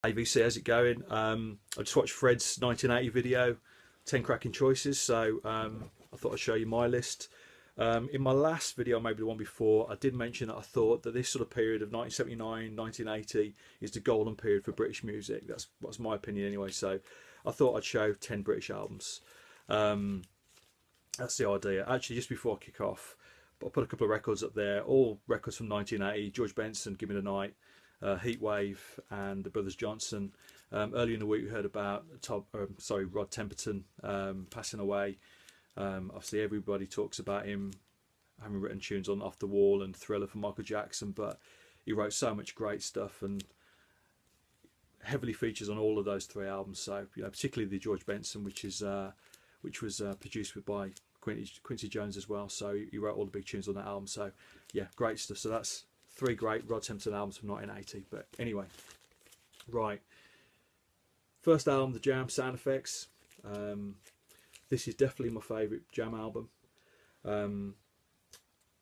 AVC, how's it going? I just watched Fred's 1980 video, 10 cracking choices, so I thought I'd show you my list. In my last video, maybe the one before, I did mention that I thought that this sort of period of 1979, 1980 is the golden period for British music. That's my opinion anyway, so I thought I'd show 10 British albums. Um, that's the idea. Actually, just before I kick off, I'll put a couple of records up there, all records from 1980. George Benson, Gimme the Night, Heatwave, and the Brothers Johnson. Earlier in the week we heard about Rod Temperton passing away. Obviously everybody talks about him having written tunes on Off the Wall and Thriller for Michael Jackson, but he wrote so much great stuff and heavily features on all of those three albums. So particularly the George Benson, which was produced by Quincy Jones as well. So he wrote all the big tunes on that album. So yeah, great stuff. So that's three great Rod Temperton albums from 1980. But anyway, right. First album, The Jam, Sound Effects. This is definitely my favourite Jam album.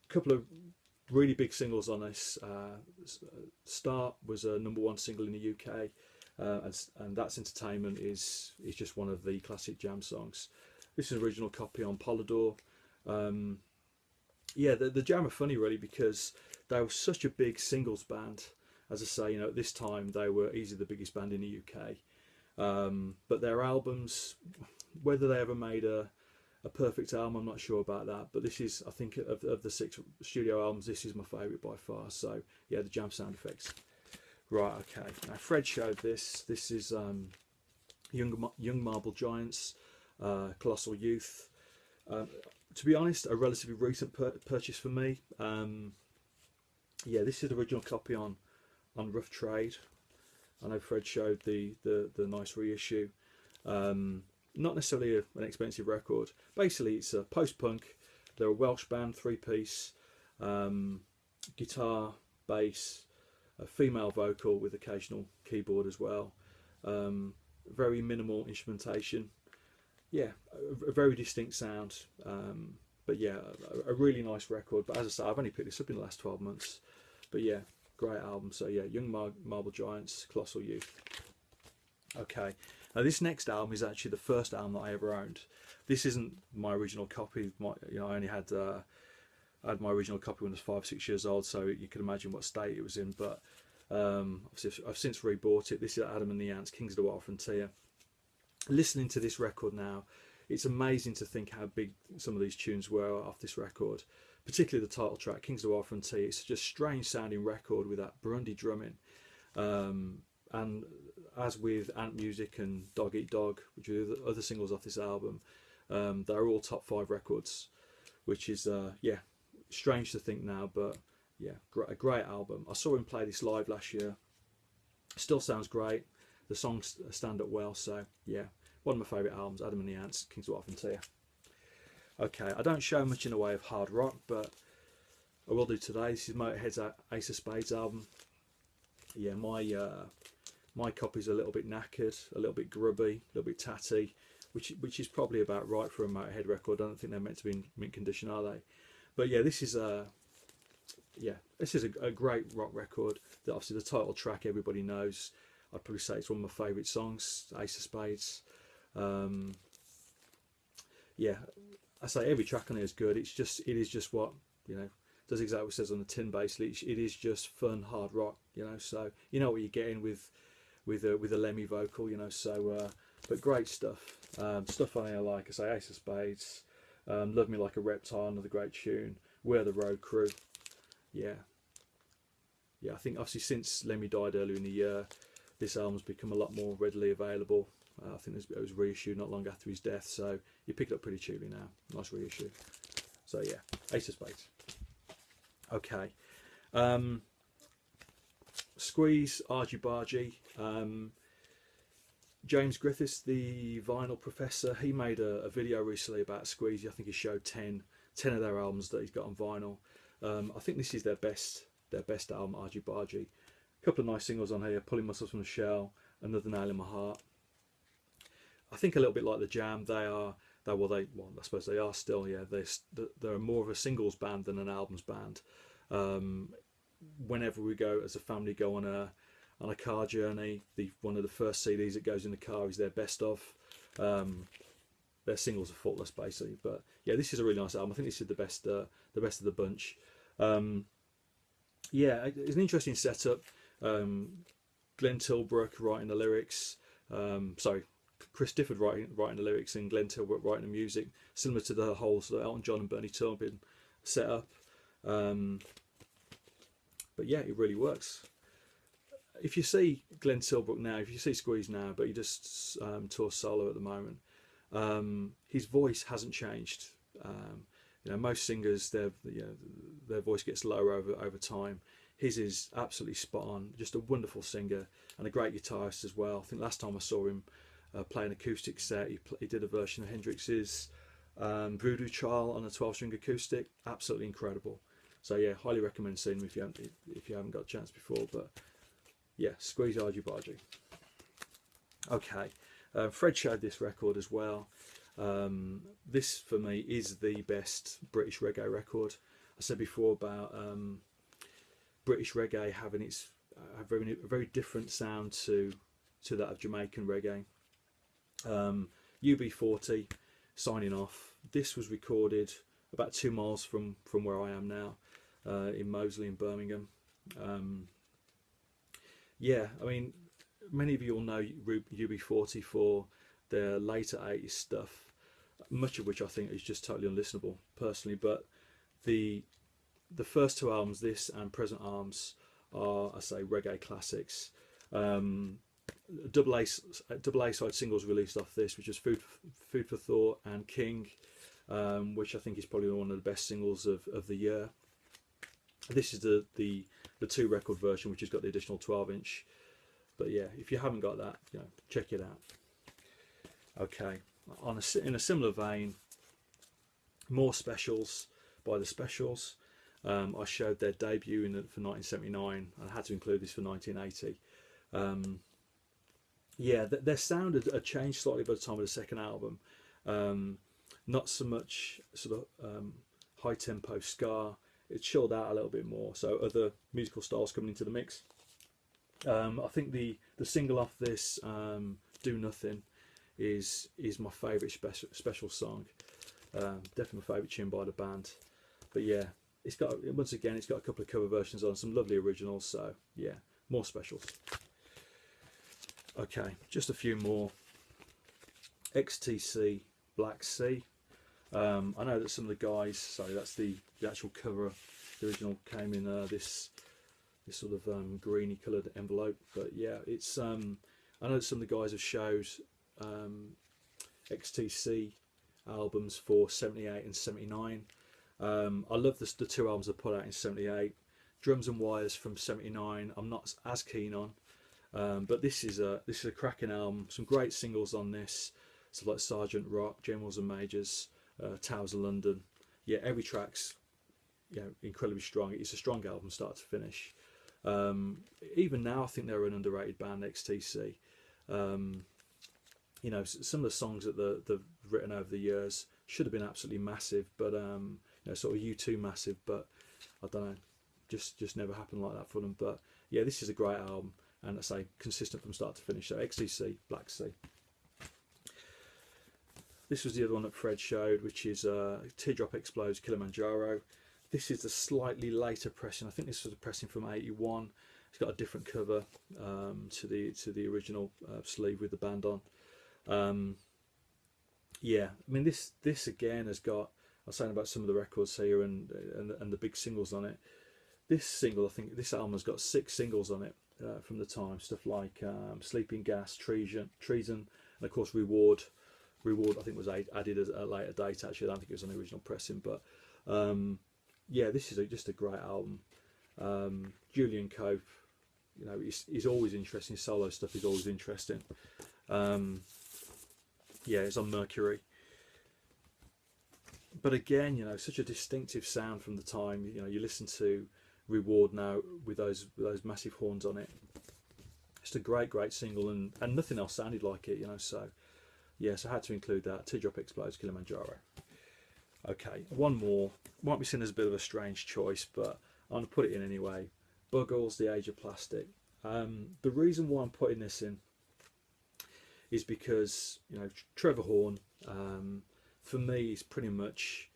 Couple of really big singles on this. Start was a #1 single in the UK, and That's Entertainment is just one of the classic Jam songs. This is an original copy on Polydor. Yeah, the Jam are funny really because they were such a big singles band. As I say, at this time they were easily the biggest band in the UK. But their albums, whether they ever made a perfect album, I'm not sure about that. But this is, I think, of the 6 studio albums, this is my favourite by far. So yeah, the Jam Sound Effects. Right, okay. Now Fred showed this. This is Young Marble Giants, Colossal Youth. To be honest, a relatively recent purchase for me. Yeah, this is the original copy on Rough Trade. I know Fred showed the nice reissue. Not necessarily an expensive record. Basically, it's a post-punk. They're a Welsh band, 3-piece, guitar, bass, a female vocal with occasional keyboard as well. Very minimal instrumentation. Yeah, a very distinct sound. But yeah, a really nice record. But as I say, I've only picked this up in the last 12 months. But yeah, great album. So yeah, Young Marble Giants, Colossal Youth. Okay, now this next album is actually the first album that I ever owned. This isn't my original copy. I only had my original copy when I was 5-6 years old, so you can imagine what state it was in. But obviously I've since rebought it. This is Adam and the Ants, Kings of the Wild Frontier. Listening to this record now, it's amazing to think how big some of these tunes were off this record, particularly the title track, Kings of the Wild Frontier. It's just a strange sounding record with that Burundi drumming. And as with Ant Music and Dog Eat Dog, which are the other singles off this album, they're all top 5 records, which is, yeah, strange to think now, but yeah, a great album. I saw him play this live last year. Still sounds great. The songs stand up well, so yeah, one of my favourite albums, Adam and the Ants, Kings of the Wild Frontier. Okay, I don't show much in the way of hard rock, but I will do today. This is Motorhead's Ace of Spades album. Yeah, my copy's a little bit knackered, a little bit grubby, a little bit tatty, which is probably about right for a Motorhead record. I don't think they're meant to be in mint condition, are they? But yeah, this is a great rock record. That obviously the title track everybody knows. I'd probably say it's one of my favourite songs, Ace of Spades. Yeah, I say every track on it is good. It is just what does exactly what it says on the tin. Basically, it is just fun hard rock. So you know what you're getting with a Lemmy vocal. So but great stuff. Stuff on here like I say, Ace of Spades, Love Me Like a Reptile, another great tune. We're the Road Crew. Yeah. I think obviously since Lemmy died earlier in the year, this album's become a lot more readily available. I think it was reissued not long after his death, so you pick it up pretty cheaply now. Nice reissue. So yeah, Ace of Spades. Okay. Squeeze, Argy Bargy. James Griffiths, the vinyl professor, he made a video recently about Squeeze. I think he showed 10 of their albums that he's got on vinyl. I think this is their best album, Argy Bargy. A couple of nice singles on here, Pulling Myself from the Shell, Another Nail in My Heart. I think a little bit like the Jam, I suppose they are still, yeah, they're more of a singles band than an albums band. Whenever we go as a family go on a on a car journey. One of the first CDs that goes in the car is their best of. Their singles are faultless basically, but yeah, this is a really nice album. I think this is the best of the bunch. Yeah, it's an interesting setup. Glenn Tilbrook writing the lyrics. Sorry, Chris Difford writing the lyrics and Glenn Tilbrook writing the music, similar to the whole sort of Elton John and Bernie Taupin setup. But yeah, it really works. If you see Glenn Tilbrook now, if you see Squeeze now, but he just tours solo at the moment, his voice hasn't changed. You know, most singers, their voice gets lower over time. His is absolutely spot on. Just a wonderful singer and a great guitarist as well. I think last time I saw him play an acoustic set, he did a version of Hendrix's Voodoo Child on a 12-string acoustic. Absolutely incredible. So yeah, highly recommend seeing him if you haven't got a chance before. But yeah, Squeeze Argy Bargy. Okay, Fred showed this record as well. This for me is the best British reggae record. I said before about British reggae having a very different sound to that of Jamaican reggae. UB40 signing off. This was recorded about 2 miles from where I am now, in Moseley in Birmingham. Yeah, I mean, many of you will know UB40 for their later 80s stuff, much of which I think is just totally unlistenable personally, but the first 2 albums, this and Present Arms, are, I say, reggae classics. Double A side singles released off this, which is Food for Thought and King, which I think is probably one of the best singles of the year. This is the 2 record version, which has got the additional 12-inch. But yeah, if you haven't got that, you know, check it out. Okay, in a similar vein, more specials by the Specials. I showed their debut for 1979. I had to include this for 1980. Yeah, their sound had changed slightly by the time of the second album. Not so much sort of high tempo ska. It chilled out a little bit more. So other musical styles coming into the mix. I think the single off this, Do Nothing, is my favourite special song. Definitely my favourite tune by the band. But yeah, it's got a couple of cover versions on, some lovely originals. So yeah, more specials. Okay, just a few more. XTC Black Sea. I know that some of the guys, sorry, that's the actual cover. The original came in this sort of greeny coloured envelope, but yeah, it's I know that some of the guys have showed XTC albums for 78 and 79. I love the 2 albums I put out in 78. Drums and Wires from 79 I'm not as keen on, but this is a cracking album. Some great singles on this, so like Sergeant Rock, Generals and Majors, Towers of London. Yeah, every track's, you know, incredibly strong. It's a strong album start to finish. Even now I think they're an underrated band, XTC. You know, some of the songs that they've written over the years should have been absolutely massive, but you know, sort of U2 massive, but I don't know, just never happened like that for them. But yeah, this is a great album, and I say consistent from start to finish. So XTC Black Sea. This was the other one that Fred showed, which is Teardrop Explodes Kilimanjaro. This is the slightly later pressing. I think this was a pressing from 81. It's got a different cover to the original sleeve with the band on. Yeah, I mean this again has got, I was saying about some of the records here and the big singles on it. This single, I think this album has got 6 singles on it from the time. Stuff like Sleeping Gas, Treason, and of course Reward. Reward I think was added at a later date. Actually, I don't think it was on the original pressing, but yeah, this is just a great album. Julian Cope, you know, he's always interesting. Solo stuff is always interesting. Yeah, it's on Mercury. But again, you know, such a distinctive sound from the time. You know, you listen to Reward now with those massive horns on it. It's a great single, and nothing else sounded like it, you know. So yes, I had to include that. Teardrop Explodes Kilimanjaro. Okay, one more. Might be seen as a bit of a strange choice, but I'm going to put it in anyway. Buggles, The Age of Plastic. The reason why I'm putting this in is because, you know, Trevor Horn, for me, is pretty much,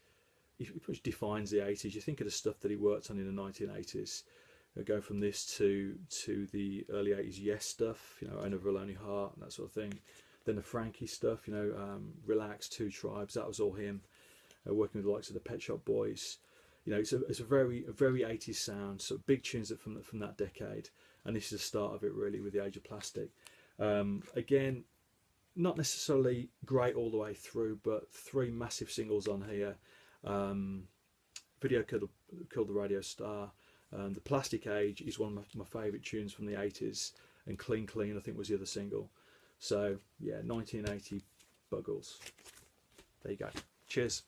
he pretty much defines the 80s. You think of the stuff that he worked on in the 1980s, go from this to the early 80s Yes stuff, you know, Own of a Lonely Heart and that sort of thing. Then the Frankie stuff, you know, Relax, Two Tribes, that was all him, working with the likes of the Pet Shop Boys. You know, it's a very 80s sound, so big tunes from that decade, and this is the start of it really with the Age of Plastic. Again, not necessarily great all the way through, but 3 massive singles on here. Video Killed the Radio Star. The Plastic Age is one of my favourite tunes from the 80s, and Clean Clean I think was the other single. So yeah, 1980 Buggles. There you go. Cheers.